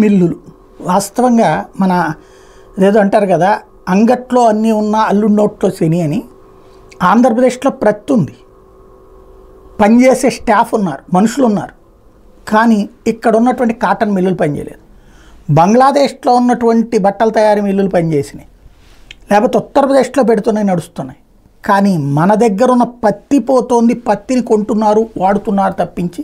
మిల్లులు వాస్తవంగా మన ఏదో అంటారు కదా, అంగట్లో అన్నీ ఉన్న అల్లుడి నోట్లో శని అని. ఆంధ్రప్రదేశ్లో ప్రతి ఉంది, పనిచేసే స్టాఫ్ ఉన్నారు, మనుషులు ఉన్నారు. కానీ ఇక్కడ ఉన్నటువంటి కాటన్ మిల్లులు పనిచేయలేదు. బంగ్లాదేశ్లో ఉన్నటువంటి బట్టల తయారీ మిల్లులు పనిచేసినాయి, లేకపోతే ఉత్తరప్రదేశ్లో పెడుతున్నాయి, నడుస్తున్నాయి. కానీ మన దగ్గర ఉన్న పత్తి పోతోంది, పత్తిని కొంటున్నారు, వాడుతున్నారు తప్పించి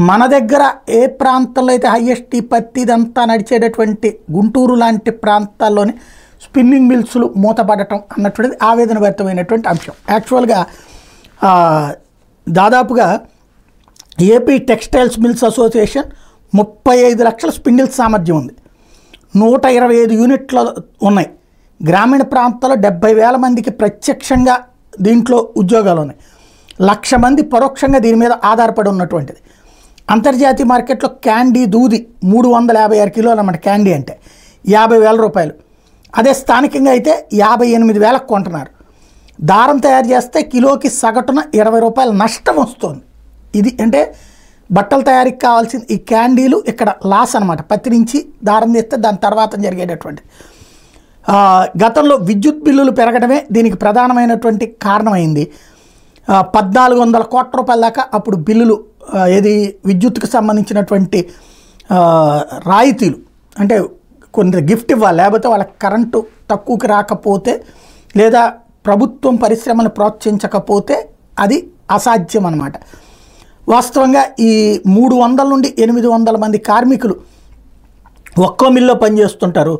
మన దగ్గర ఏ ప్రాంతంలో అయితే హయ్యెస్ట్ ఈ పత్తి ఇదంతా నడిచేటటువంటి గుంటూరు లాంటి ప్రాంతాల్లోనే స్పిన్నింగ్ మిల్స్లు మూతపడటం అన్నటువంటిది ఆవేదనభరితమైనటువంటి అంశం. యాక్చువల్గా దాదాపుగా ఏపీ టెక్స్టైల్స్ మిల్స్ అసోసియేషన్ 35 లక్షల స్పిన్నిల్స్ సామర్థ్యం ఉంది, 125 యూనిట్లు ఉన్నాయి. గ్రామీణ ప్రాంతాల్లో 70,000 మందికి ప్రత్యక్షంగా దీంట్లో ఉద్యోగాలు ఉన్నాయి, 1,00,000 మంది పరోక్షంగా దీని మీద ఆధారపడి ఉన్నటువంటిది. అంతర్జాతీయ మార్కెట్లో క్యాండీ దూది 356 కిలోలు అన్నమాట. క్యాండీ అంటే 50,000 రూపాయలు. అదే స్థానికంగా అయితే 58,000 కొంటున్నారు. దారం తయారు చేస్తే కిలోకి సగటున 20 రూపాయలు నష్టం వస్తుంది. ఇది అంటే బట్టల తయారీకి కావాల్సిన ఈ క్యాండీలు ఇక్కడ లాస్ అనమాట. పత్తి నుంచి దారం తీస్తే దాని తర్వాత జరిగేటటువంటి. గతంలో విద్యుత్ బిల్లులు పెరగడమే దీనికి ప్రధానమైనటువంటి కారణమైంది. 1,400 కోట్ల రూపాయల దాకా అప్పుడు బిల్లులు, ఏది విద్యుత్తుకు సంబంధించినటువంటి రాయితీలు, అంటే కొంత గిఫ్ట్ ఇవ్వాలి, లేకపోతే వాళ్ళకి కరెంటు తక్కువకి రాకపోతే లేదా ప్రభుత్వం పరిశ్రమను ప్రోత్సహించకపోతే అది అసాధ్యం అన్నమాట. వాస్తవంగా ఈ 300 నుండి 800 మంది కార్మికులు ఒక్కో మిల్లో పనిచేస్తుంటారు.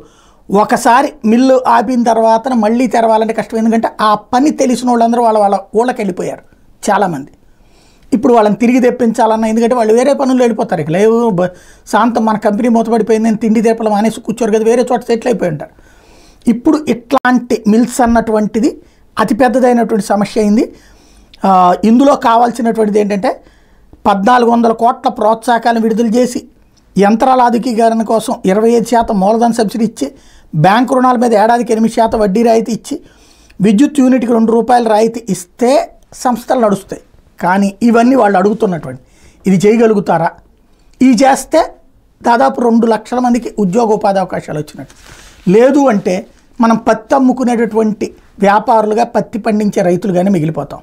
ఒకసారి మిల్లు ఆపిన తర్వాత మళ్ళీ తెరవాలంటే కష్టం. ఎందుకంటే ఆ పని తెలిసిన వాళ్ళందరూ వాళ్ళ ఊళ్ళకి వెళ్ళిపోయారు చాలామంది. ఇప్పుడు వాళ్ళని తిరిగి తెప్పించాలన్నా, ఎందుకంటే వాళ్ళు వేరే పనులు వెళ్ళిపోతారు. ఇక లేవు శాంతం మన కంపెనీ మూతపడిపోయిందని తిండి తెప్పలు మానేసి కూర్చోరు కదా, వేరే చోట సెటిల్ అయిపోయి ఉంటారు. ఇప్పుడు ఇట్లాంటి మిల్స్ అన్నటువంటిది అతిపెద్దదైనటువంటి సమస్య అయింది. ఇందులో కావాల్సినటువంటిది ఏంటంటే 1,400 కోట్ల ప్రోత్సాహకాలను విడుదల చేసి యంత్రాల ఆధునికీకరణ కోసం 25% మూలధన సబ్సిడీ ఇచ్చి, బ్యాంకు రుణాల మీద ఏడాదికి 8% వడ్డీ రాయితీ ఇచ్చి, విద్యుత్ యూనిట్కి ₹2 రాయితీ ఇస్తే సంస్థలు నడుస్తాయి. కానీ ఇవన్నీ వాళ్ళు అడుగుతున్నటువంటి ఇది చేయగలుగుతారా? ఇది చేస్తే దాదాపు 2 లక్షల మందికి ఉద్యోగ ఉపాధి అవకాశాలు వచ్చినట్టు. లేదు అంటే మనం పత్తి అమ్ముకునేటటువంటి వ్యాపారులుగా, పత్తి పండించే రైతులుగానే మిగిలిపోతాం.